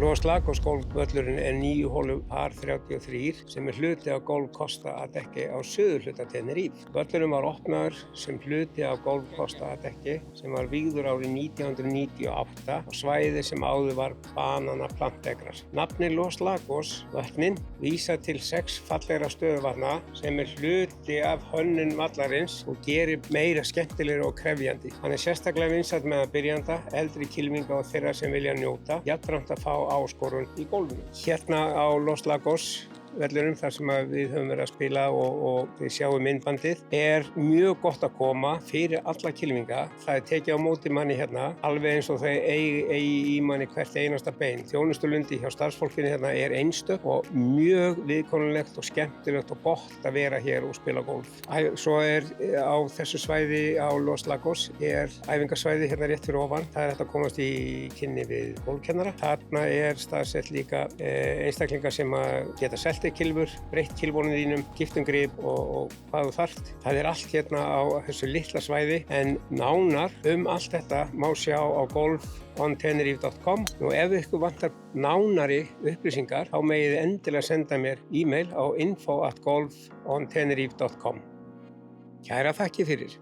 Los Lagos golfvöllurinn er 9 holu par 33 sem hluti af Golf Costa Adeje á suðurhluta Tenerife. Völlurinn var opnaður sem hluti af Golf Costa Adeje sem var vígður árið 1998 á svæði sem áður var bananaplantegras. Nafnið Los Lagos, vötnin, vísar til 6 fallegra stöðuvatna sem er hluti af hönnun vallarins og gerir meira skemmtilegri og krefjandi. Hann er sérstaklega vinsæll meðal byrjanda, eldri kylfinga og þeirra sem vilja njóta, jafnframt að fá áskorun í golfinu. Hérna á Los Lagos vellurum þar sem við höfum verið að spila og við sjáum myndbandið er mjög gott að koma fyrir alla kylfinga. Það er tekið á móti manni hérna alveg eins og þau eigi í manni hvert einasta bein. Þjónustulundi hjá starfsfólkinu hérna er einstök og mjög viðkunnanlegt og skemmtilegt og gott að vera hér og spila golf. Svo er á þessu svæði á Los Lagos er æfingasvæði hérna rétt fyrir ofan. Það er hægt að komast í kynni við golfkennara. Þarna er staðsett líka einstaklingar sem geta selt kylfur, breytt kylfunum þínum, gift grip og hvað þú þarft. Það er allt hérna á þessu litla svæði en nánar allt þetta má sjá á golfontenerife.com og ef ykkur vantar nánari upplýsingar þá megið þið endilega senda mér e-mail á info@golfontenerife.com. Kæra þakkir fyrir.